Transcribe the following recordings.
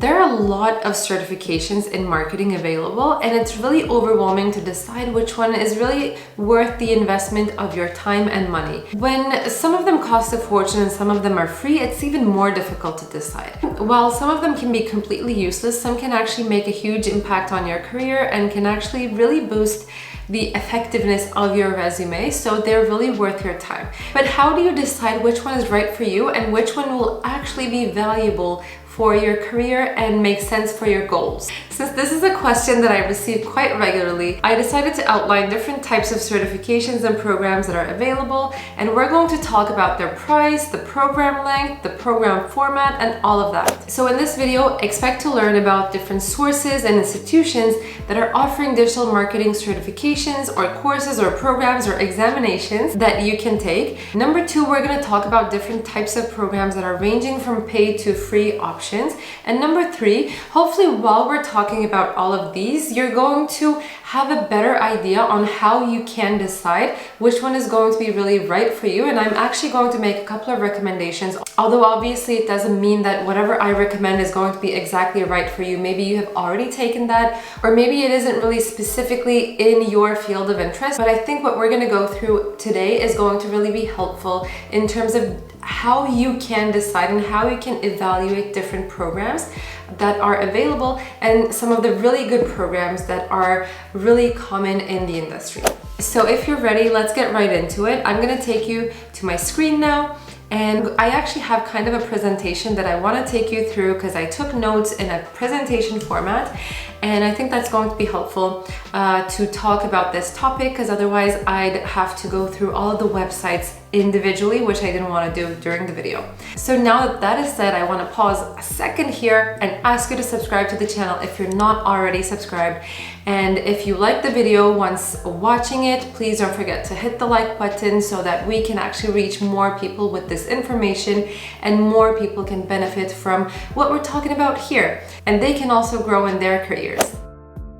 There are a lot of certifications in marketing available, and it's really overwhelming to decide which one is really worth the investment of your time and money. When some of them cost a fortune and some of them are free, it's even more difficult to decide. While some of them can be completely useless, some can actually make a huge impact on your career and can actually really boost the effectiveness of your resume, so they're really worth your time. But how do you decide which one is right for you and which one will actually be valuable for your career and make sense for your goals? Since this is a question that I receive quite regularly, I decided to outline different types of certifications and programs that are available, and we're going to talk about their price, the program length, the program format, and all of that. So in this video, expect to learn about different sources and institutions that are offering digital marketing certifications or courses or programs or examinations that you can take. Number two, we're going to talk about different types of programs that are ranging from paid to free options. And number three, hopefully while we're talking about all of these, you're going to have a better idea on how you can decide which one is going to be really right for you. And I'm actually going to make a couple of recommendations, although obviously it doesn't mean that whatever I recommend is going to be exactly right for you. Maybe you have already taken that, or maybe it isn't really specifically in your field of interest. But I think what we're going to go through today is going to really be helpful in terms of how you can decide and how you can evaluate different programs that are available and some of the really good programs that are really common in the industry. So if you're ready, let's get right into it. I'm going to take you to my screen now. And I actually have kind of a presentation that I want to take you through because I took notes in a presentation format, and I think that's going to be helpful to talk about this topic, because otherwise I'd have to go through all of the websites individually, which I didn't want to do during the video. So now that that is said, I want to pause a second here and ask you to subscribe to the channel if you're not already subscribed. And if you like the video once watching it, please don't forget to hit the like button so that we can actually reach more people with this information and more people can benefit from what we're talking about here, and they can also grow in their careers.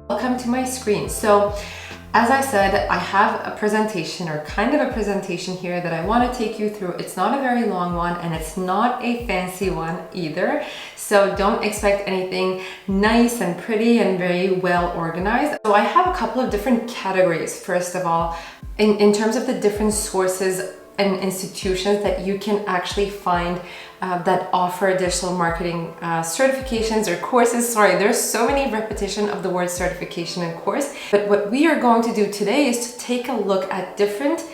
Welcome to my screen. So as I said, I have a presentation, or kind of a presentation here, that I want to take you through. It's not a very long one and it's not a fancy one either. So don't expect anything nice and pretty and very well organized. So I have a couple of different categories, first of all, in terms of the different sources and institutions that you can actually find that offer digital marketing certifications or courses. Sorry, there's so many repetition of the word certification and course. But what we are going to do today is to take a look at different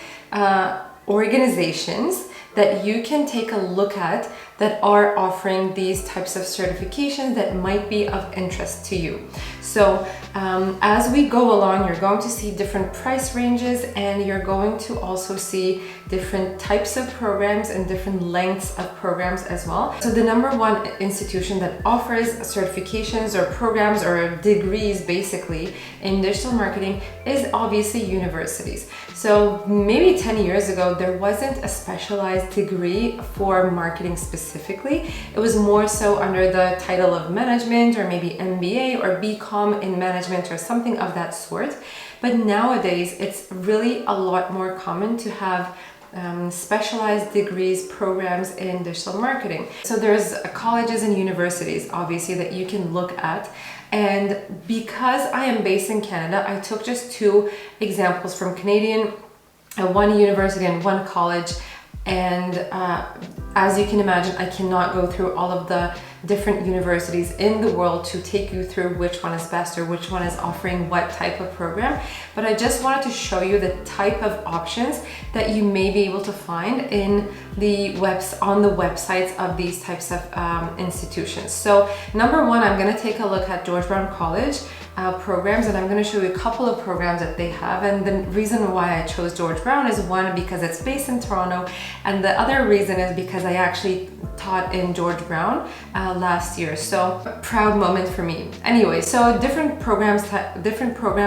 organizations that you can take a look at that are offering these types of certifications that might be of interest to you. So as we go along, you're going to see different price ranges, and you're going to also see different types of programs and different lengths of programs as well. So the number one institution that offers certifications or programs or degrees basically in digital marketing is obviously universities. So maybe 10 years ago, there wasn't a specialized degree for marketing specifically. It was more so under the title of management, or maybe MBA or BCom in management or something of that sort. But nowadays, it's really a lot more common to have specialized degrees, programs in digital marketing. So there's colleges and universities, obviously, that you can look at. And because I am based in Canada, I took just two examples from Canadian, one university and one college. And as you can imagine, I cannot go through all of the different universities in the world to take you through which one is best or which one is offering what type of program. But I just wanted to show you the type of options that you may be able to find in the on the websites of these types of institutions. So number one, I'm going to take a look at George Brown College programs, and I'm going to show you a couple of programs that they have. And the reason why I chose George Brown is, one, because it's based in Toronto, and the other reason is because I actually taught in George Brown last year. So a proud moment for me. Anyway, so different program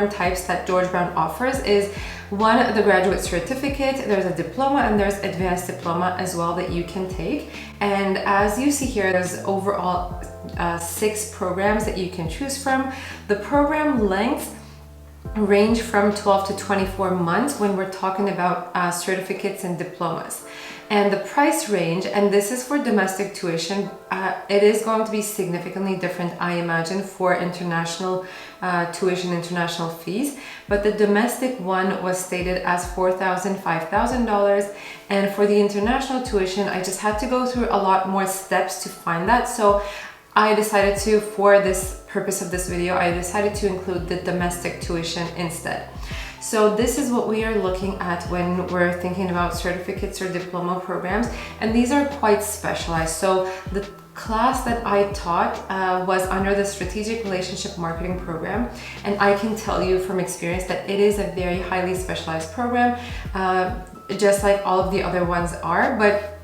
types that George Brown offers is, one, the graduate certificate, there's a diploma, and there's advanced diploma as well that you can take. And as you see here, there's overall 6 programs that you can choose from. The program lengths range from 12 to 24 months when we're talking about certificates and diplomas. And the price range, and this is for domestic tuition, it is going to be significantly different, I imagine, for international tuition, international fees. But the domestic one was stated as $4,000, $5,000. And for the international tuition, I just had to go through a lot more steps to find that. So I decided to, for this purpose of this video, I decided to include the domestic tuition instead. So this is what we are looking at when we're thinking about certificates or diploma programs, and these are quite specialized. So the class that I taught was under the Strategic Relationship Marketing program, and I can tell you from experience that it is a very highly specialized program, just like all of the other ones are. But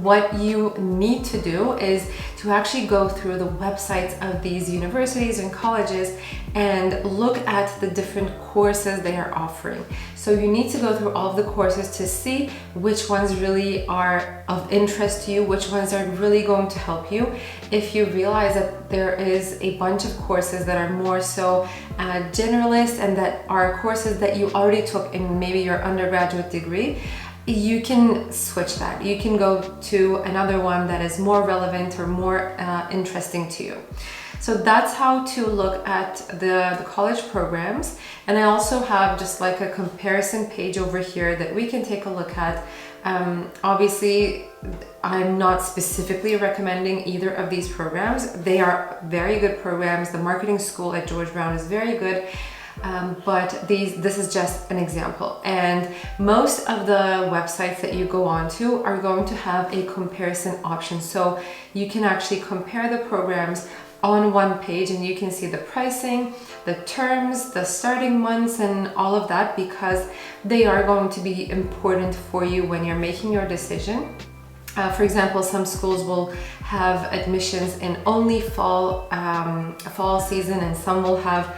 what you need to do is to actually go through the websites of these universities and colleges and look at the different courses they are offering. So you need to go through all of the courses to see which ones really are of interest to you, which ones are really going to help you. If you realize that there is a bunch of courses that are more so generalist and that are courses that you already took in maybe your undergraduate degree, you can switch that. You can go to another one that is more relevant or more interesting to you. So that's how to look at the college programs. And I also have just like a comparison page over here that we can take a look at. Obviously, I'm not specifically recommending either of these programs. They are very good programs. The marketing school at George Brown is very good. But this is just an example, and most of the websites that you go on to are going to have a comparison option, so you can actually compare the programs on one page and you can see the pricing, the terms, the starting months, and all of that, because they are going to be important for you when you're making your decision. For example, some schools will have admissions in only fall season, and some will have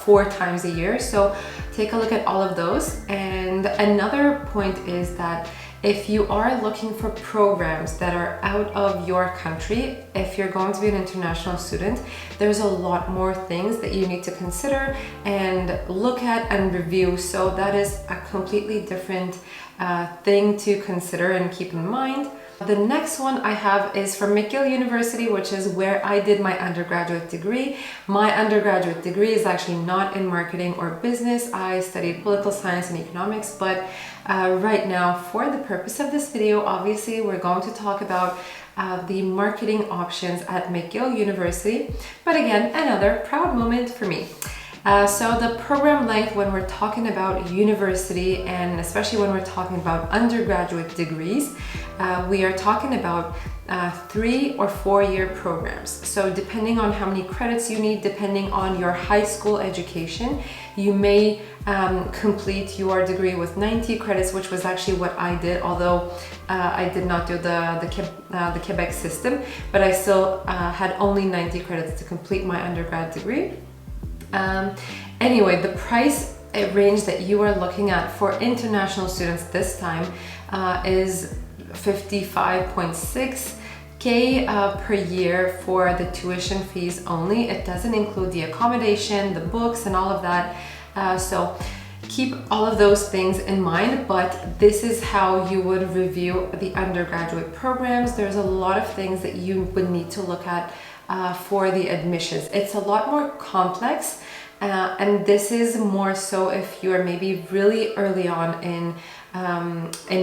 4 times a year. So take a look at all of those. And another point is that if you are looking for programs that are out of your country, if you're going to be an international student, there's a lot more things that you need to consider and look at and review. So that is a completely different thing to consider and keep in mind. The next one I have is from McGill University, which is where I did my undergraduate degree. My undergraduate degree is actually not in marketing or business. I studied political science and economics, but right now, for the purpose of this video, obviously we're going to talk about the marketing options at McGill University. But again, another proud moment for me. So the program length, when we're talking about university, and especially when we're talking about undergraduate degrees, we are talking about 3 or 4 year programs. So depending on how many credits you need, depending on your high school education, you may complete your degree with 90 credits, which was actually what I did, although I did not do the Quebec system, but I still had only 90 credits to complete my undergrad degree. Anyway, the price range that you are looking at for international students this time is 55.6K per year for the tuition fees only. It doesn't include the accommodation, the books, and all of that. So keep all of those things in mind, but this is how you would review the undergraduate programs. There's a lot of things that you would need to look at for the admissions. It's a lot more complex, and this is more so if you are maybe really early on in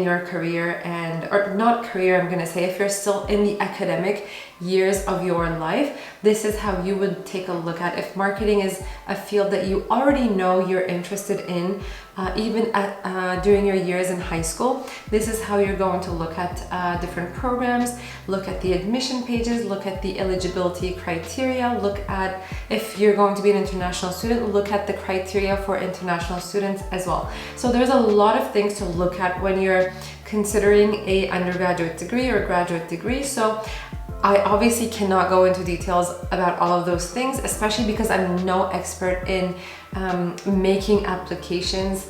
your career, or not career, I'm gonna say, if you're still in the academic years of your life, this is how you would take a look at if marketing is a field that you already know you're interested in, even during your years in high school. This is how you're going to look at different programs, look at the admission pages, look at the eligibility criteria, look at, if you're going to be an international student, look at the criteria for international students as well. So there's a lot of things to look at when you're considering a undergraduate degree or graduate degree. So I obviously cannot go into details about all of those things, especially because I'm no expert in making applications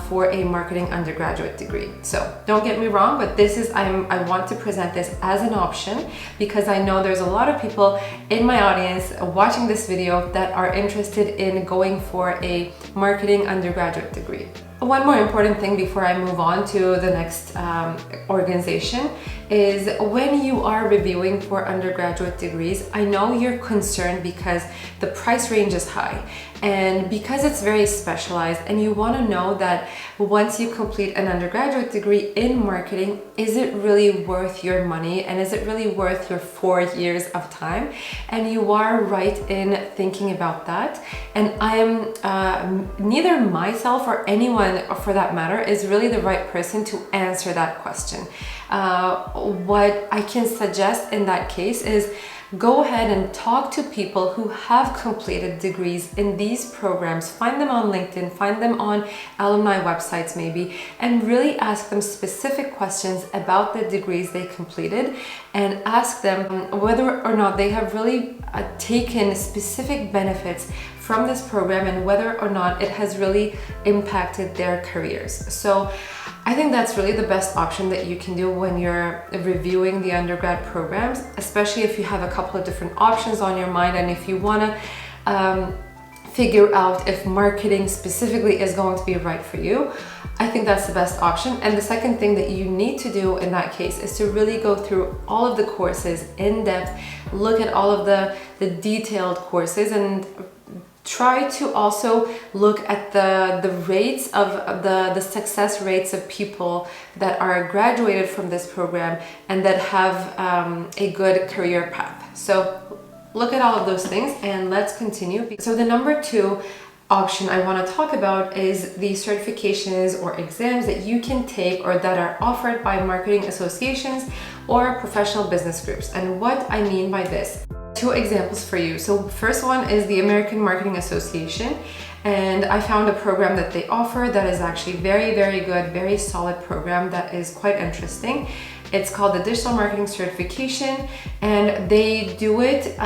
for a marketing undergraduate degree. So don't get me wrong, but this is, I want to present this as an option because I know there's a lot of people in my audience watching this video that are interested in going for a marketing undergraduate degree. one more important thing before I move on to the next organization is when you are reviewing for undergraduate degrees, I know you're concerned because the price range is high and because it's very specialized, and you want to know that once you complete an undergraduate degree in marketing, is it really worth your money and is it really worth your 4 years of time? And you are right in thinking about that. And I am neither myself or anyone for that matter is really the right person to answer that question. What I can suggest in that case is go ahead and talk to people who have completed degrees in these programs. Find them on LinkedIn, find them on alumni websites maybe, and really ask them specific questions about the degrees they completed and ask them whether or not they have really taken specific benefits from this program and whether or not it has really impacted their careers. So I think that's really the best option that you can do when you're reviewing the undergrad programs, especially if you have a couple of different options on your mind and if you want to figure out if marketing specifically is going to be right for you. I think that's the best option. And the second thing that you need to do in that case is to really go through all of the courses in depth, look at all of the detailed courses, and try to also look at the rates of the success rates of people that are graduated from this program and that have a good career path. So look at all of those things and let's continue. So the number 2 option I want to talk about is the certifications or exams that you can take or that are offered by marketing associations or professional business groups. And what I mean by this, 2 examples for you. So first one is the American Marketing Association, and I found a program that they offer that is actually very, very good, very solid program that is quite interesting. It's called the Digital Marketing Certification, and they do it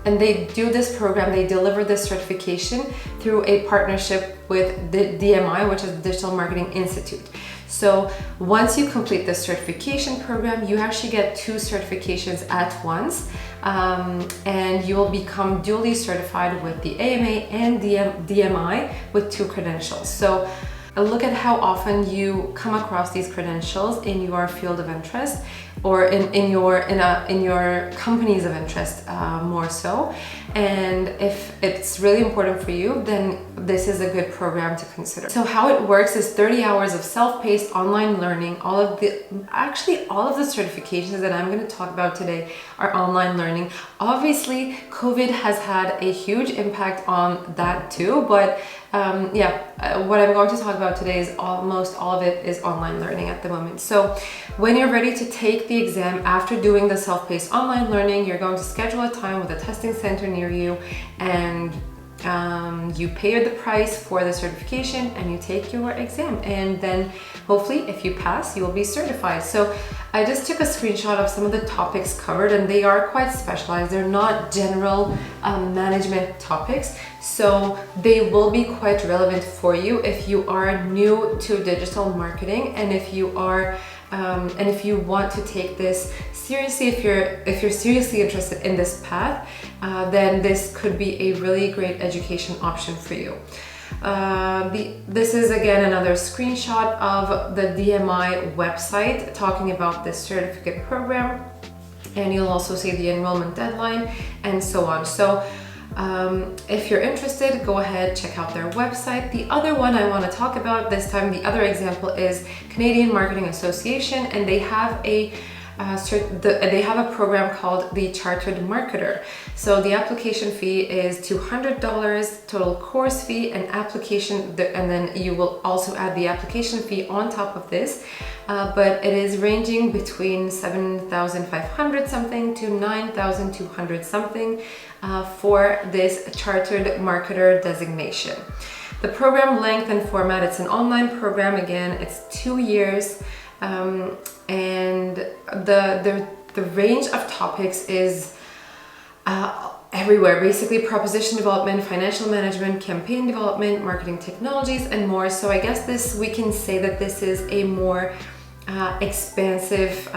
and they do this program, they deliver this certification through a partnership with the DMI, which is the Digital Marketing Institute. So once you complete this certification program, you actually get 2 certifications at once, and you will become duly certified with the AMA and DMI with 2 credentials. So look at how often you come across these credentials in your field of interest or in your companies of interest, more so. And if it's really important for you, then this is a good program to consider. So how it works is 30 hours of self-paced online learning. All of the certifications that I'm going to talk about today are online learning. Obviously, COVID has had a huge impact on that too, but what I'm going to talk about today is almost all of it is online learning at the moment. So when you're ready to take the exam after doing the self-paced online learning, you're going to schedule a time with a testing center near you, and you pay the price for the certification and you take your exam, and then hopefully if you pass, you will be certified. So I just took a screenshot of some of the topics covered, and they are quite specialized. They're not general management topics, so they will be quite relevant for you if you are new to digital marketing, and if you are and if you want to take this seriously, if you're seriously interested in this path, then this could be a really great education option for you. This is again another screenshot of the DMI website talking about this certificate program, and you'll also see the enrollment deadline and so on. So if you're interested, go ahead, check out their website. The other one I want to talk about this time, the other example is Canadian Marketing Association, and they have a program called the Chartered Marketer. So the application fee is $200, total course fee and application, and then you will also add the application fee on top of this. But it is ranging between $7,500 something to $9,200 something for this Chartered Marketer designation. The program length and format, it's an online program. Again, it's 2 years. And the range of topics is everywhere, basically proposition development, financial management, campaign development, marketing technologies, and more. So I guess we can say that this is a more expansive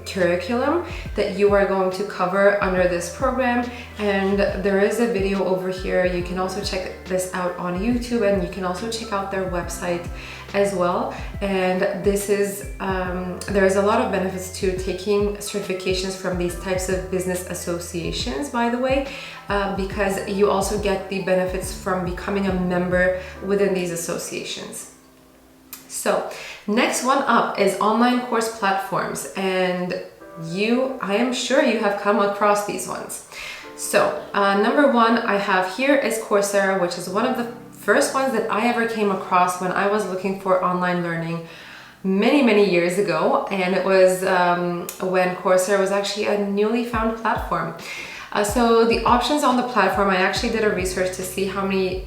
curriculum that you are going to cover under this program, and there is a video over here. You can also check this out on YouTube, and you can also check out their website as well. And this is there's a lot of benefits to taking certifications from these types of business associations, by the way, because you also get the benefits from becoming a member within these associations. So next one up is online course platforms, and I am sure you have come across these ones. So number one I have here is Coursera, which is one of the first ones that I ever came across when I was looking for online learning many years ago, and it was when Coursera was actually a newly found platform. So the options on the platform, I actually did a research to see how many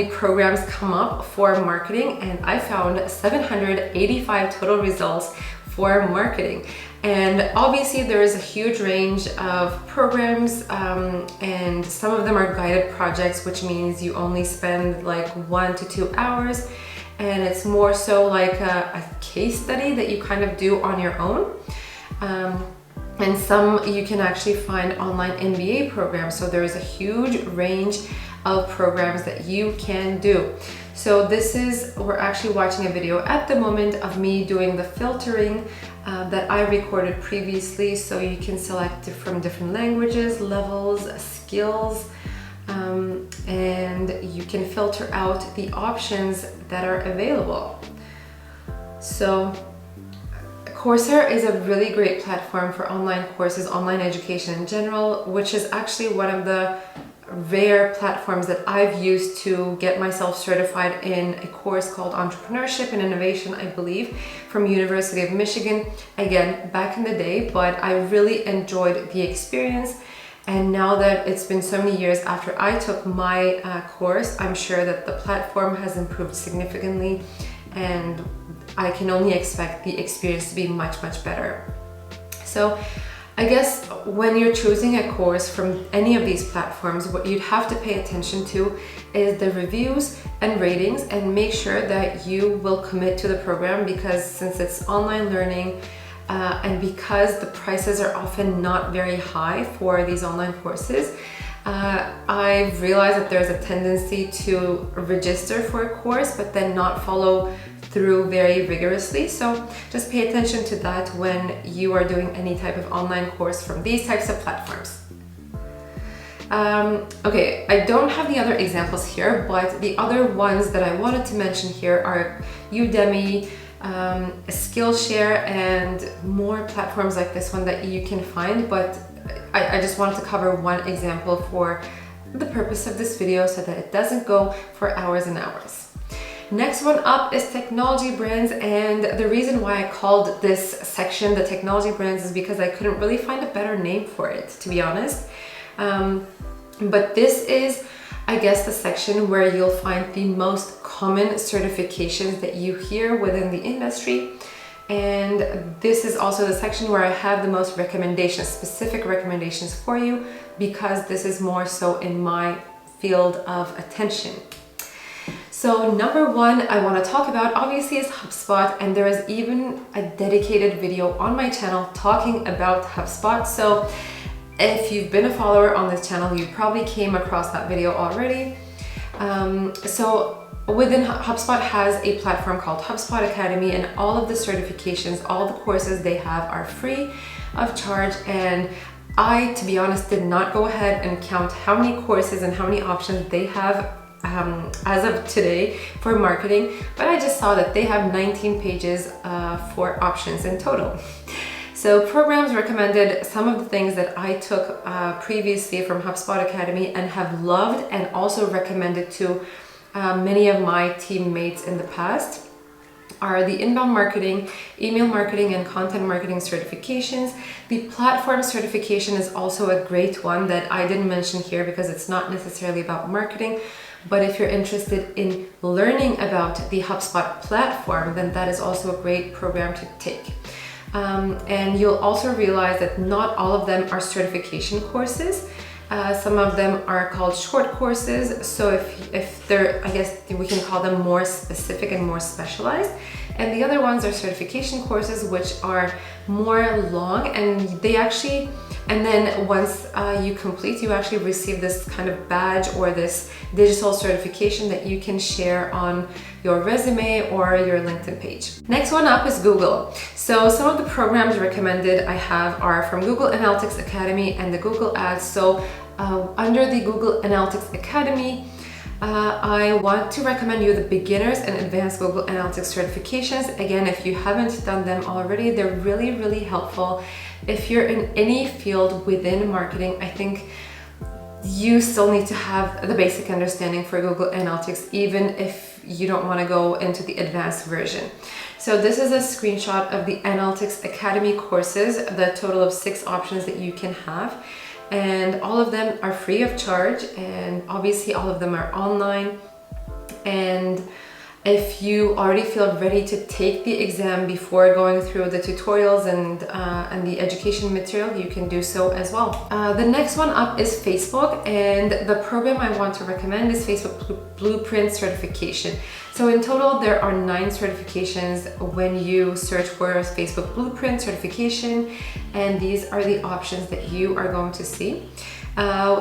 programs come up for marketing, and I found 785 total results for marketing. And obviously there is a huge range of programs, and some of them are guided projects, which means you only spend like 1 to 2 hours, and it's more so like a case study that you kind of do on your own. And some you can actually find online MBA programs, so there is a huge range of programs that you can do. So we're actually watching a video at the moment of me doing the filtering that I recorded previously, so you can select from different languages, levels, skills, and you can filter out the options that are available. So Coursera is a really great platform for online courses, online education in general, which is actually one of the rare platforms that I've used to get myself certified in a course called Entrepreneurship and Innovation, I believe, from University of Michigan, again, back in the day, but I really enjoyed the experience. And now that it's been so many years after I took my course, I'm sure that the platform has improved significantly, and I can only expect the experience to be much better. So I guess when you're choosing a course from any of these platforms, what you'd have to pay attention to is the reviews and ratings, and make sure that you will commit to the program, because since it's online learning and because the prices are often not very high for these online courses, I've realized that there's a tendency to register for a course but then not follow through very rigorously. So just pay attention to that when you are doing any type of online course from these types of platforms. Okay, I don't have the other examples here, but the other ones that I wanted to mention here are Udemy, Skillshare, and more platforms like this one that you can find, but I just wanted to cover one example for the purpose of this video so that it doesn't go for hours and hours. Next one up is technology brands, and the reason why I called this section the technology brands is because I couldn't really find a better name for it, to be honest. But this is, I guess, the section where you'll find the most common certifications that you hear within the industry. And this is also the section where I have the most recommendations, specific recommendations for you, because this is more so in my field of attention. So number one I want to talk about obviously is HubSpot, and there is even a dedicated video on my channel talking about HubSpot. So if you've been a follower on this channel, you probably came across that video already. So within HubSpot has a platform called HubSpot Academy, and all of the certifications, all the courses they have are free of charge. And I, to be honest, did not go ahead and count how many courses and how many options they have as of today for marketing, but I just saw that they have 19 pages for options in total. So programs recommended some of the things that I took previously from HubSpot Academy and have loved, and also recommended to many of my teammates in the past, are the inbound marketing, email marketing, and content marketing certifications. The platform certification is also a great one that I didn't mention here because it's not necessarily about marketing, but if you're interested in learning about the HubSpot platform, then that is also a great program to take. And you'll also realize that not all of them are certification courses. Some of them are called short courses. So if they're, I guess we can call them more specific and more specialized. and the other ones are certification courses, which are more long, and they actually, and then once you complete, you actually receive this kind of badge or this digital certification that you can share on your resume or your LinkedIn page. Next one up is Google. So some of the programs recommended I have are from Google Analytics Academy and the Google Ads. So under the Google Analytics Academy, I want to recommend you the beginners and advanced Google Analytics certifications. Again, if you haven't done them already, they're really, really helpful. If you're in any field within marketing, I think you still need to have the basic understanding for Google Analytics, even if you don't want to go into the advanced version. So this is a screenshot of the Analytics Academy courses, the total of 6 options that you can have. And all of them are free of charge, and obviously all of them are online. And if you already feel ready to take the exam before going through the tutorials and the education material, you can do so as well. The next one up is Facebook, and the program I want to recommend is Facebook Blueprint Certification. So in total, there are 9 certifications when you search for Facebook Blueprint Certification, and these are the options that you are going to see.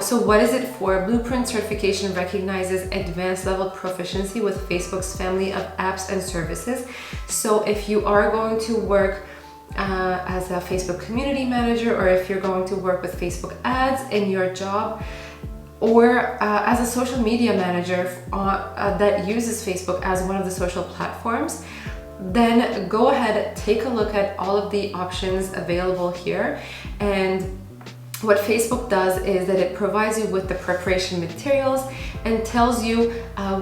So what is it for? Blueprint certification recognizes advanced level proficiency with Facebook's family of apps and services. So if you are going to work as a Facebook community manager, or if you're going to work with Facebook ads in your job, or as a social media manager that uses Facebook as one of the social platforms, then go ahead, take a look at all of the options available here. And what Facebook does is that it provides you with the preparation materials and tells you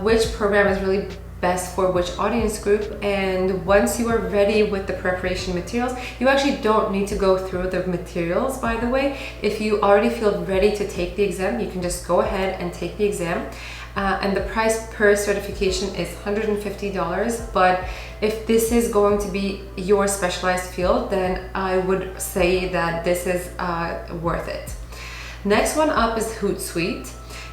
which program is really best for which audience group. And once you are ready with the preparation materials, you actually don't need to go through the materials, by the way. If you already feel ready to take the exam, you can just go ahead and take the exam. And the price per certification is $150, but if this is going to be your specialized field, then I would say that this is worth it. Next one up is Hootsuite.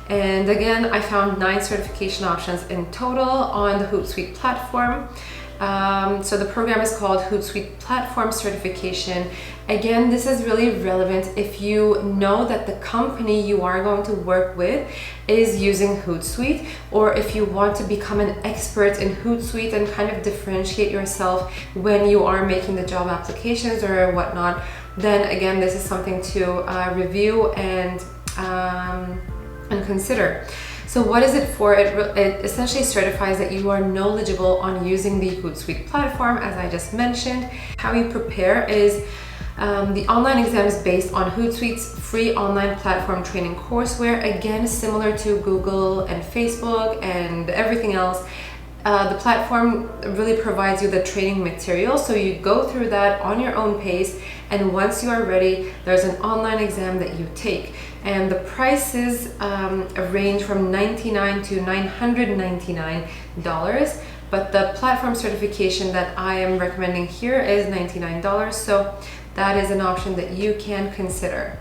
And again, I found 9 certification options in total on the Hootsuite platform. So the program is called Hootsuite Platform Certification. Again, this is really relevant if you know that the company you are going to work with is using Hootsuite, or if you want to become an expert in Hootsuite and kind of differentiate yourself when you are making the job applications or whatnot, then again, this is something to review and consider. So what is it for? It essentially certifies that you are knowledgeable on using the Hootsuite platform, as I just mentioned. How you prepare is the online exam is based on Hootsuite's free online platform training courseware, again similar to Google and Facebook and everything else. The platform really provides you the training material, so you go through that on your own pace, and once you are ready, there's an online exam that you take. And the prices range from $99 to $999, but the platform certification that I am recommending here is $99, so that is an option that you can consider.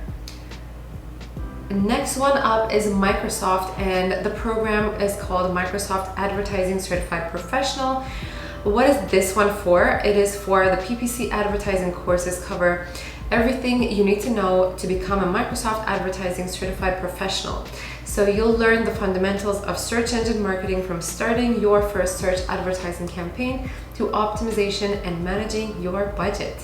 Next one up is Microsoft, and the program is called Microsoft Advertising Certified Professional. What is this one for? It is for the PPC advertising courses, cover everything you need to know to become a Microsoft Advertising Certified Professional. So you'll learn the fundamentals of search engine marketing, from starting your first search advertising campaign to optimization and managing your budget.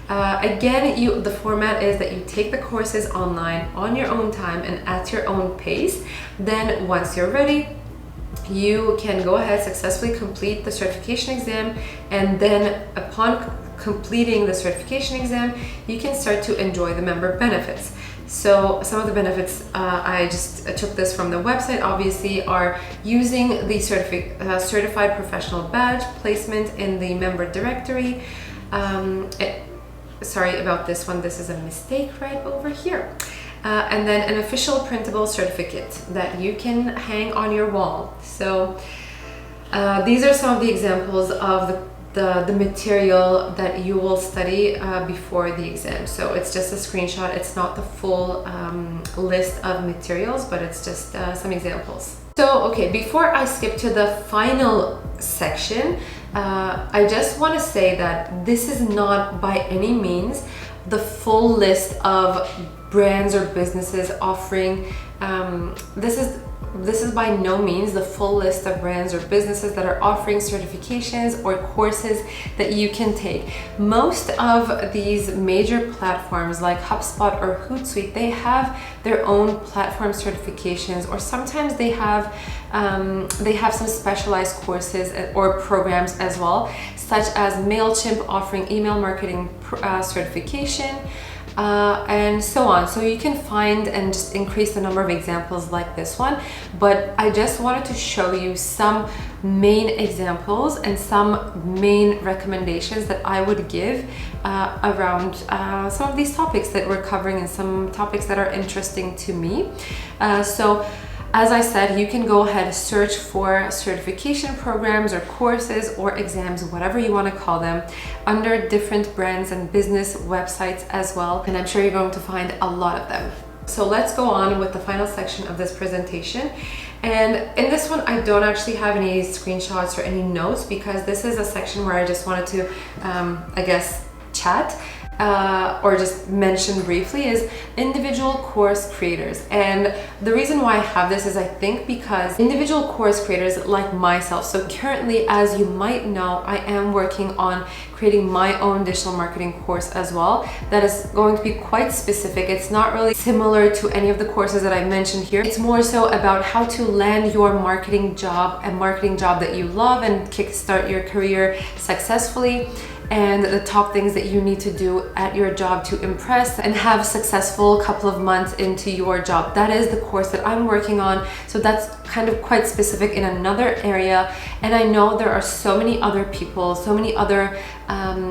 Again, the format is that you take the courses online on your own time and at your own pace. Then once you're ready, you can go ahead, successfully complete the certification exam, and then upon completing the certification exam, you can start to enjoy the member benefits. So some of the benefits, I just took this from the website, obviously, are using the certified professional badge, placement in the member directory. Sorry about this one, this is a mistake right over here. And then an official printable certificate that you can hang on your wall. So these are some of the examples of the material that you will study before the exam. So it's just a screenshot, it's not the full list of materials, but it's just some examples. So okay, before I skip to the final section, I just want to say that this is not by any means the full list of brands or businesses offering. This is by no means the full list of brands or businesses that are offering certifications or courses that you can take. Most of these major platforms like HubSpot or Hootsuite, they have their own platform certifications, or sometimes they have some specialized courses or programs as well, such as MailChimp offering email marketing certification, and so on. So you can find and just increase the number of examples like this one, but I just wanted to show you some main examples and some main recommendations that I would give around some of these topics that we're covering and some topics that are interesting to me. So as I said, you can go ahead and search for certification programs or courses or exams, whatever you want to call them, under different brands and business websites as well. And I'm sure you're going to find a lot of them. So let's go on with the final section of this presentation. And in this one, I don't actually have any screenshots or any notes, because this is a section where I just wanted to, I guess, chat. Or just mention briefly, is individual course creators. And the reason why I have this is, I think, because individual course creators like myself, so currently, as you might know, I am working on creating my own digital marketing course as well. That is going to be quite specific. It's not really similar to any of the courses that I mentioned here. It's more so about how to land your marketing job, a marketing job that you love, and kickstart your career successfully, and the top things that you need to do at your job to impress and have a successful couple of months into your job. That is the course that I'm working on. So that's kind of quite specific in another area. And I know there are so many other people, so many other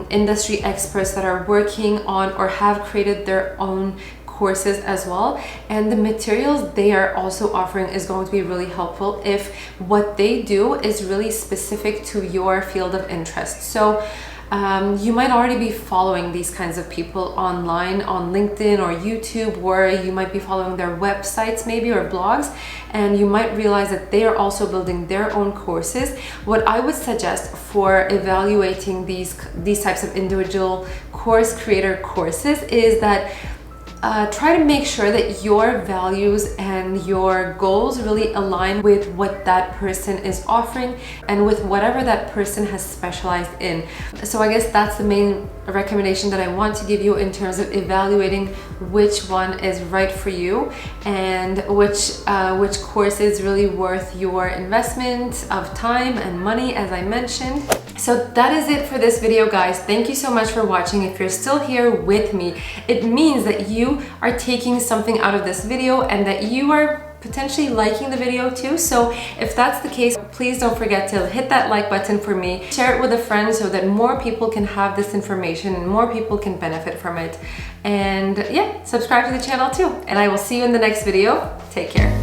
industry experts that are working on or have created their own courses as well, and the materials they are also offering is going to be really helpful if what they do is really specific to your field of interest. So you might already be following these kinds of people online on LinkedIn or YouTube, or you might be following their websites maybe, or blogs, and you might realize that they are also building their own courses. What I would suggest for evaluating these types of individual course creator courses is that try to make sure that your values and your goals really align with what that person is offering and with whatever that person has specialized in. So I guess that's the main recommendation that I want to give you in terms of evaluating which one is right for you and which course is really worth your investment of time and money, as I mentioned. So that is it for this video, guys. Thank you so much for watching. If you're still here with me, it means that you are taking something out of this video and that you are potentially liking the video too. So if that's the case, please don't forget to hit that like button for me, share it with a friend so that more people can have this information and more people can benefit from it. And yeah, subscribe to the channel too. And I will see you in the next video. Take care.